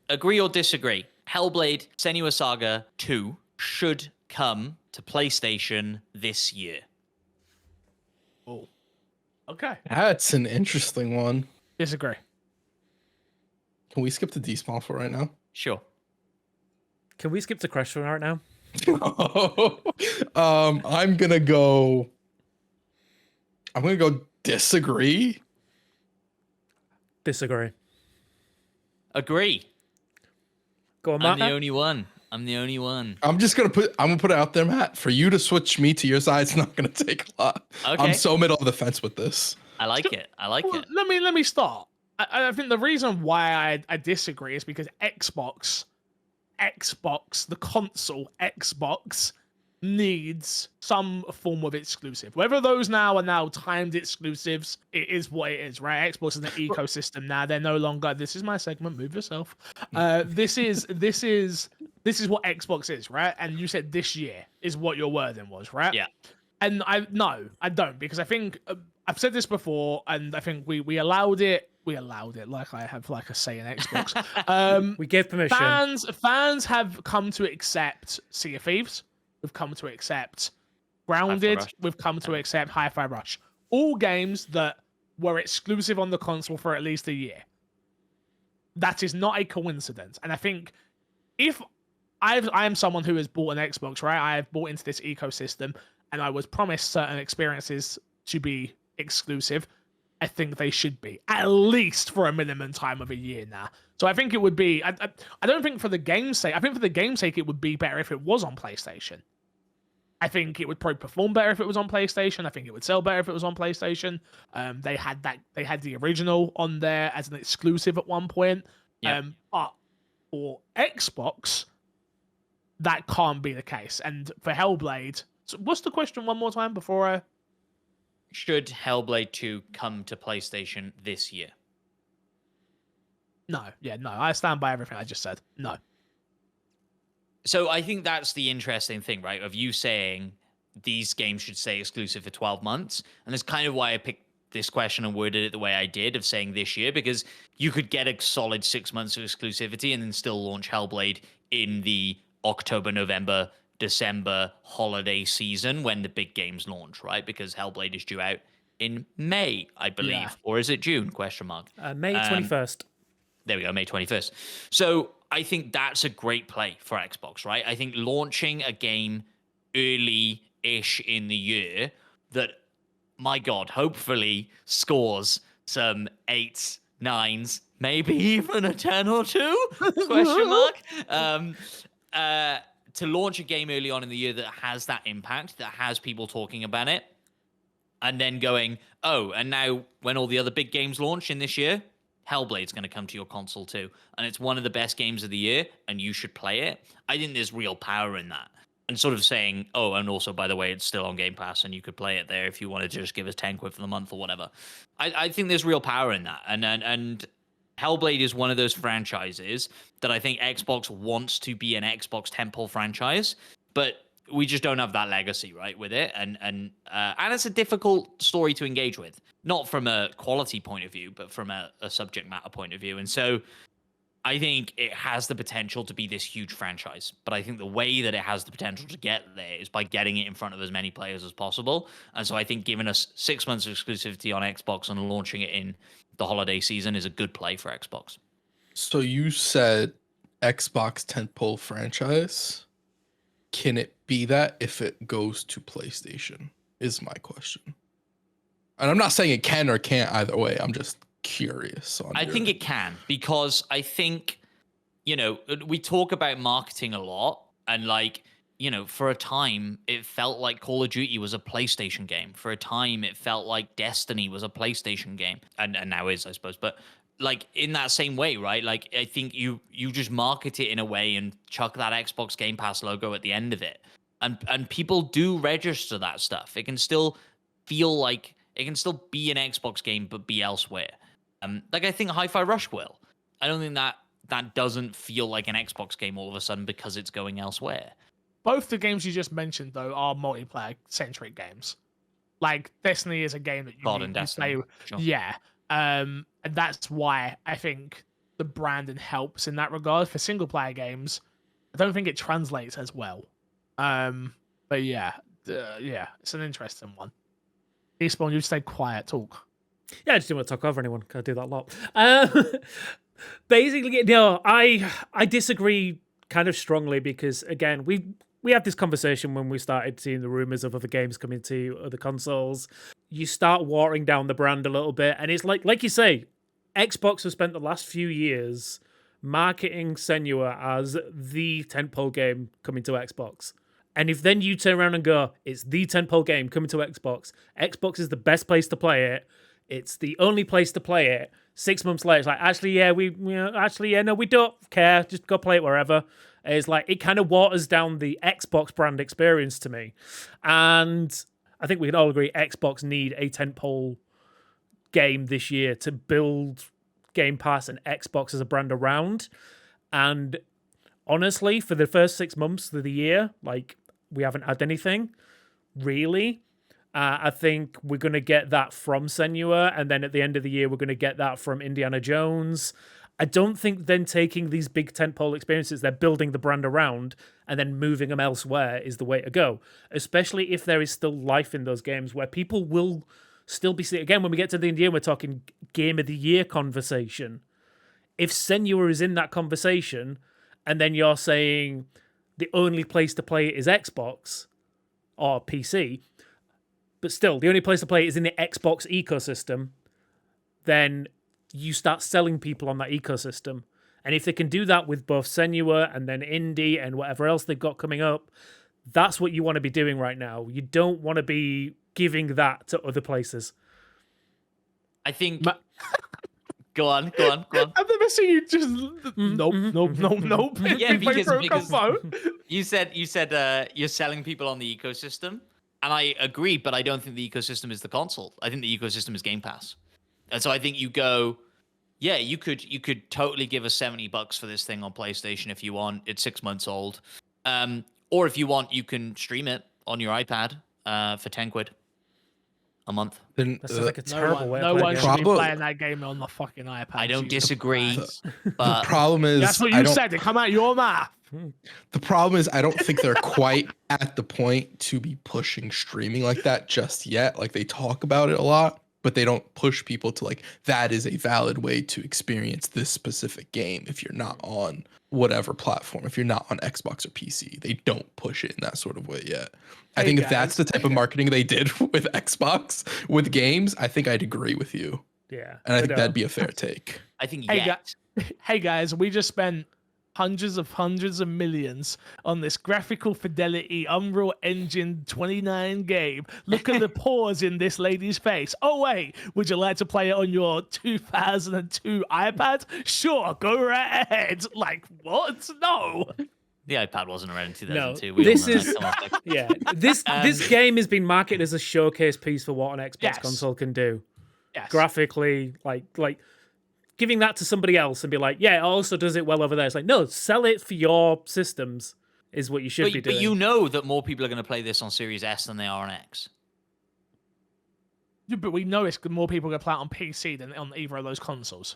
Agree or disagree? Hellblade Senua's Saga 2 should come to PlayStation this year. Oh, okay. That's an interesting one. Disagree. Can we skip to Despawn for right now? Sure. Can we skip to question right now? I'm gonna go disagree. Disagree. Agree. Go on, I'm Matt. the only one. I'm gonna put it out there, Matt. For you to switch me to your side, it's not gonna take a lot. Okay. I'm so middle of the fence with this. I like it. Well, let me start. I think the reason why I disagree is because Xbox, the console Xbox, needs some form of exclusive. Whether those now are now timed exclusives, it is what it is, right? Xbox is an ecosystem now. They're no longer. This is my segment. Move yourself. This is what Xbox is, right? And you said this year is what your wording was, right? Yeah. And I don't, because I think I've said this before, and I think we allowed it. We allowed it, like I have like a say in Xbox. We gave permission. Fans have come to accept Sea of Thieves. We've come to accept Grounded. We've come to accept Hi-Fi Rush. All games that were exclusive on the console for at least a year. That is not a coincidence. And I think if I am someone who has bought an Xbox, right? I have bought into this ecosystem, and I was promised certain experiences to be exclusive. I think they should be, at least for a minimum time of a year now. So I think it would be, I don't think for the game's sake, I think for the game's sake, it would be better if it was on PlayStation. I think it would probably perform better if it was on PlayStation. I think it would sell better if it was on PlayStation. They had the original on there as an exclusive at one point. Yep. But for Xbox, that can't be the case. And for Hellblade, so what's the question one more time before I... Should Hellblade 2 come to PlayStation this year? No. I stand by everything I just said. No. So I think that's the interesting thing, right? Of you saying these games should stay exclusive for 12 months. And that's kind of why I picked this question and worded it the way I did, of saying this year, because you could get a solid 6 months of exclusivity and then still launch Hellblade in the October, November, December holiday season when the big games launch, right? Because Hellblade is due out in May, I believe. Yeah. Or is it June? Question mark. May 21st. There we go, May 21st. So I think that's a great play for Xbox, right? I think launching a game early-ish in the year that, my God, hopefully scores some 8s, 9s, maybe even a 10 or 2? Question mark. To launch a game early on in the year that has that impact, that has people talking about it, and then going, oh, and now when all the other big games launch in this year, Hellblade's going to come to your console too. And it's one of the best games of the year, and you should play it. I think there's real power in that. And sort of saying, oh, and also, by the way, it's still on Game Pass, and you could play it there if you wanted to just give us 10 quid for the month or whatever. I think there's real power in that. And Hellblade is one of those franchises that I think Xbox wants to be an Xbox tentpole franchise, but we just don't have that legacy, right, with it. And it's a difficult story to engage with, not from a quality point of view, but from a subject matter point of view. And so I think it has the potential to be this huge franchise, but I think the way that it has the potential to get there is by getting it in front of as many players as possible. And so I think giving us 6 months of exclusivity on Xbox and launching it in the holiday season is a good play for Xbox. So you said Xbox tentpole franchise. Can it be that if it goes to PlayStation? Is my question. And I'm not saying it can or can't either way. I'm just curious. I think it can, because I think, we talk about marketing a lot, and for a time it felt like Call of Duty was a PlayStation game. For a time it felt like Destiny was a PlayStation game, and now is, I suppose. But in that same way, right? I think you just market it in a way and chuck that Xbox Game Pass logo at the end of it, and people do register that stuff. It can still feel like it can still be an Xbox game but be elsewhere. I think Hi-Fi Rush will. I don't think that doesn't feel like an Xbox game all of a sudden because it's going elsewhere. Both the games you just mentioned, though, are multiplayer-centric games. Like, Destiny is a game that you play. Sure. Yeah. And that's why I think the branding helps in that regard. For single player games, I don't think it translates as well. But yeah, it's an interesting one. Despawn, you stay quiet, talk. Yeah, I just didn't want to talk over anyone. 'Cause I do that a lot. Basically, no, I disagree kind of strongly because again, we had this conversation when we started seeing the rumors of other games coming to other consoles. You start watering down the brand a little bit, and it's like you say, Xbox has spent the last few years marketing Senua as the tentpole game coming to Xbox. And if then you turn around and go, it's the tentpole game coming to Xbox, Xbox is the best place to play it, it's the only place to play it, 6 months later, it's like, no, we don't care, just go play it wherever. It's like, it kind of waters down the Xbox brand experience to me. And I think we can all agree Xbox need a tentpole game this year to build Game Pass and Xbox as a brand around. And honestly, for the first 6 months of the year, like, we haven't had anything, really. I think we're going to get that from Senua, and then at the end of the year, we're going to get that from Indiana Jones. I don't think then taking these big tentpole experiences they're building the brand around and then moving them elsewhere is the way to go, especially if there is still life in those games where people will still be seeing. Again, when we get to the end of the year, we're talking Game of the Year conversation. If Senua is in that conversation and then you're saying the only place to play it is Xbox or PC, but still, the only place to play it is in the Xbox ecosystem, then you start selling people on that ecosystem. And if they can do that with both Senua and then Indie and whatever else they've got coming up, that's what you want to be doing right now. You don't want to be giving that to other places. I think... Go on. I've never seen you just nope. Yeah, because you said you're selling people on the ecosystem, and I agree, but I don't think the ecosystem is the console. I think the ecosystem is Game Pass, and so I think you go, yeah, you could totally give us $70 for this thing on PlayStation if you want. It's 6 months old, or if you want, you can stream it on your iPad for £10 a month. Then That's like a terrible way no of one playing should be Probably- playing that game on the fucking iPad. I don't You disagree, dumbass. the but problem is That's what I you don't- said. It come out your mouth. The problem is I don't think they're quite at the point to be pushing streaming like that just yet. Like, they talk about it a lot, but they don't push people to like, that is a valid way to experience this specific game if you're not on whatever platform, if you're not on Xbox or PC. They don't push it in that sort of way yet. I Hey, think if guys. that's the type of marketing they did with Xbox with games, I think I'd agree with you. Yeah. And I think but, that'd be a fair take. I think Hey, yet. Hey guys, we just spent hundreds of millions on this graphical fidelity Unreal Engine 29 game. Look at the pause in this lady's face. Oh wait, would you like to play it on your 2002 iPad? Sure, go right ahead. Like, what? No. The iPad wasn't around in 2002. No, We all this know that. is- Come on, like, yeah. This game has been marketed as a showcase piece for what an Xbox Yes. console can do. Yes. Graphically, like giving that to somebody else and be like, yeah, it also does it well over there. It's like, no, sell it for your systems is what you should be doing. But you know that more people are going to play this on Series S than they are on X. Yeah, but we know it's more people going to play it on PC than on either of those consoles.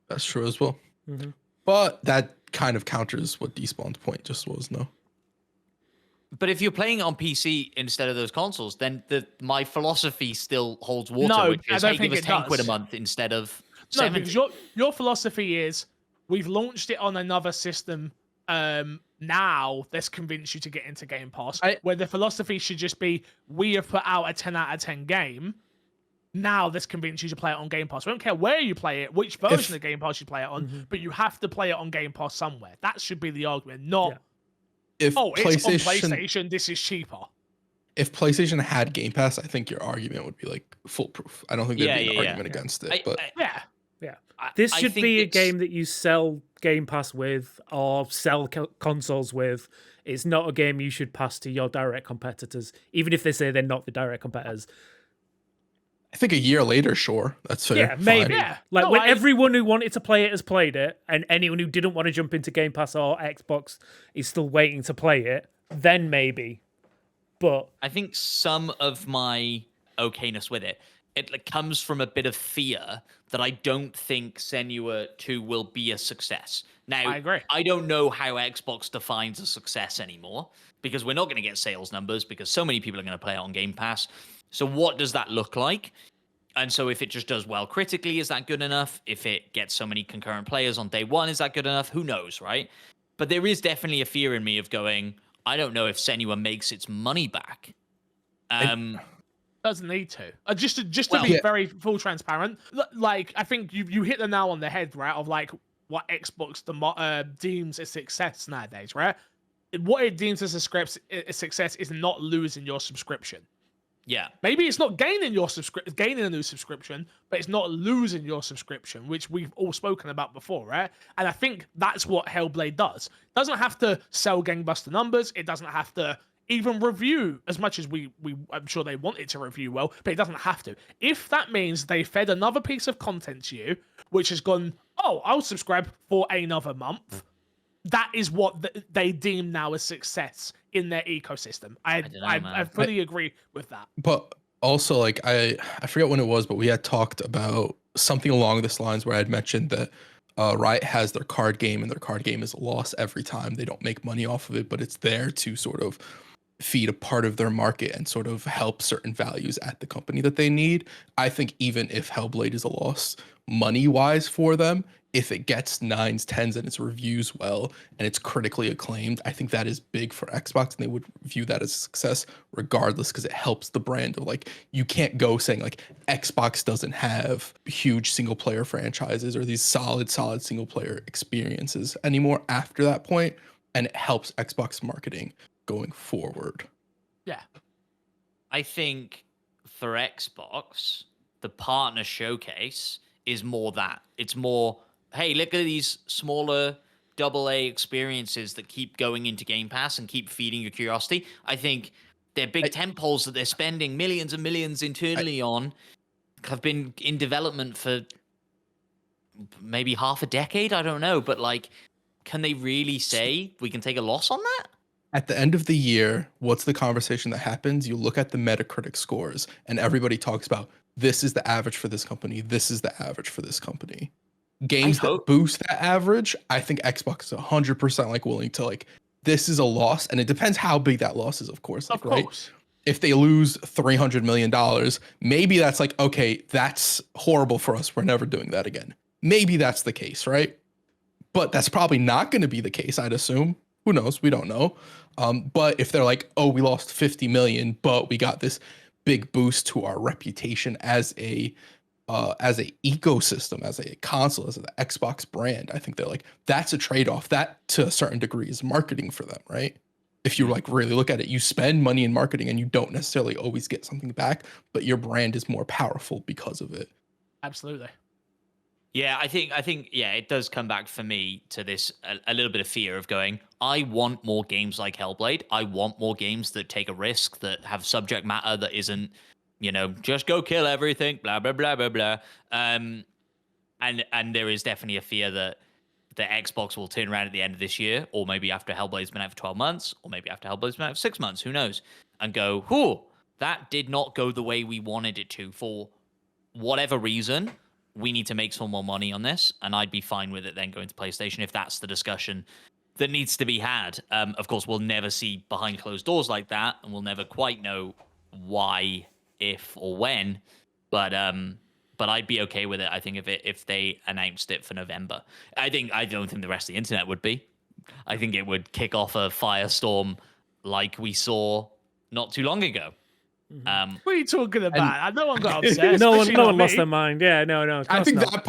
That's true as well. Mhm. But that kind of counters what Despawn's point just was, no? But if you're playing it on PC instead of those consoles, then my philosophy still holds water, No, which I is, don't hey, give think us it £10 a does. month instead of No, 70. because your philosophy is we've launched it on another system. Now let's convince you to get into Game Pass. Where the philosophy should just be we have put out a 10 out of 10 game. Now let's convince you to play it on Game Pass. We don't care where you play it, which version of Game Pass you play it on, but you have to play it on Game Pass somewhere. That should be the argument, not Yeah. If it's on PlayStation. This is cheaper. if PlayStation had Game Pass, I think your argument would be like foolproof. I don't think there'd be an argument Yeah. against it. But Yeah. This I should think be a it's- game that you sell Game Pass with or sell consoles with. It's not a game you should pass to your direct competitors, even if they say they're not the direct competitors. I think a year later, sure, that's fair. Yeah, maybe. fine. Yeah. Like No, when I- everyone who wanted to play it has played it, and anyone who didn't want to jump into Game Pass or Xbox is still waiting to play it, then maybe. But I think some of my okayness with it it comes from a bit of fear that I don't think Senua 2 will be a success. Now, I agree. I don't know how Xbox defines a success anymore because we're not going to get sales numbers because so many people are going to play it on Game Pass. So what does that look like? And so if it just does well critically, is that good enough? If it gets so many concurrent players on day one, is that good enough? Who knows, right? But there is definitely a fear in me of going, I don't know if Senua makes its money back. Doesn't need to. Just to be very full transparent, like I think you hit the nail on the head, right? Of like what Xbox deems a success nowadays, right? What it deems as a success is not losing your subscription. Yeah. Maybe it's not gaining a new subscription, but it's not losing your subscription, which we've all spoken about before, right? And I think that's what Hellblade does. It doesn't have to sell gangbuster numbers. It doesn't have to even review as much as I'm sure they want it to review well, but it doesn't have to. If that means they fed another piece of content to you, which has gone, oh, I'll subscribe for another month, that is what they deem now as success in their ecosystem. I fully agree with that. But also, like, I forget when it was, but we had talked about something along this lines where I had mentioned that Riot has their card game, and their card game is a loss every time. They don't make money off of it, but it's there to sort of feed a part of their market and sort of help certain values at the company that they need. I think even if Hellblade is a loss money-wise for them, if it gets 9s, 10s, and its reviews well, and it's critically acclaimed, I think that is big for Xbox, and they would view that as a success regardless, because it helps the brand of, like, you can't go saying like Xbox doesn't have huge single player franchises or these solid single player experiences anymore after that point, and it helps Xbox marketing going forward. Yeah. I think for Xbox, the partner showcase is more that. It's more, hey, look at these smaller AA experiences that keep going into Game Pass and keep feeding your curiosity. I think they're big tentpoles that they're spending millions and millions internally on have been in development for maybe half a decade. I don't know. But, like, can they really say we can take a loss on that? At the end of the year, what's the conversation that happens? You look at the Metacritic scores, and everybody talks about, this is the average for this company. This is the average for this company. Games that boost that average, I think Xbox is 100% like willing to, like, this is a loss, and it depends how big that loss is, of course. Like, of course. Right? If they lose $300 million, maybe that's like, okay, that's horrible for us. We're never doing that again. Maybe that's the case, right? But that's probably not going to be the case, I'd assume. Who knows? We don't know. But if they're like, oh, we lost 50 million, but we got this big boost to our reputation as a ecosystem, as a console, as an Xbox brand, I think they're like, that's a trade-off. That to a certain degree is marketing for them, right? If you like really look at it, you spend money in marketing and you don't necessarily always get something back, but your brand is more powerful because of it. Absolutely. Yeah, I think yeah, it does come back for me to this a little bit of fear of going, I want more games like Hellblade. I want more games that take a risk, that have subject matter that isn't, just go kill everything, blah blah blah blah blah. And there is definitely a fear that the Xbox will turn around at the end of this year, or maybe after Hellblade's been out for 12 months, or maybe after Hellblade's been out for 6 months, who knows, and go, whew, that did not go the way we wanted it to for whatever reason. We need to make some more money on this, and I'd be fine with it then going to PlayStation if that's the discussion that needs to be had. Of course, we'll never see behind closed doors like that, and we'll never quite know why, if, or when. But I'd be okay with it. I think if they announced it for November, I don't think the rest of the internet would be. I think it would kick off a firestorm like we saw not too long ago. What are you talking about? No one got upset. no one lost their mind. Yeah, no. I think that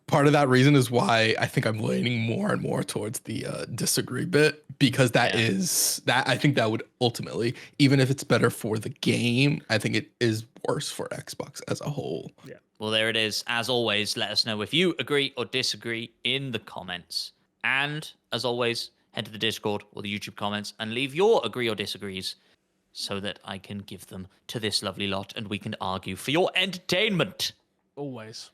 part of that reason is why I think I'm leaning more and more towards the disagree bit, because I think that would ultimately, even if it's better for the game, I think it is worse for Xbox as a whole. Yeah. Well, there it is. As always, let us know if you agree or disagree in the comments. And as always, head to the Discord or the YouTube comments and leave your agree or disagrees, so that I can give them to this lovely lot and we can argue for your entertainment. Always.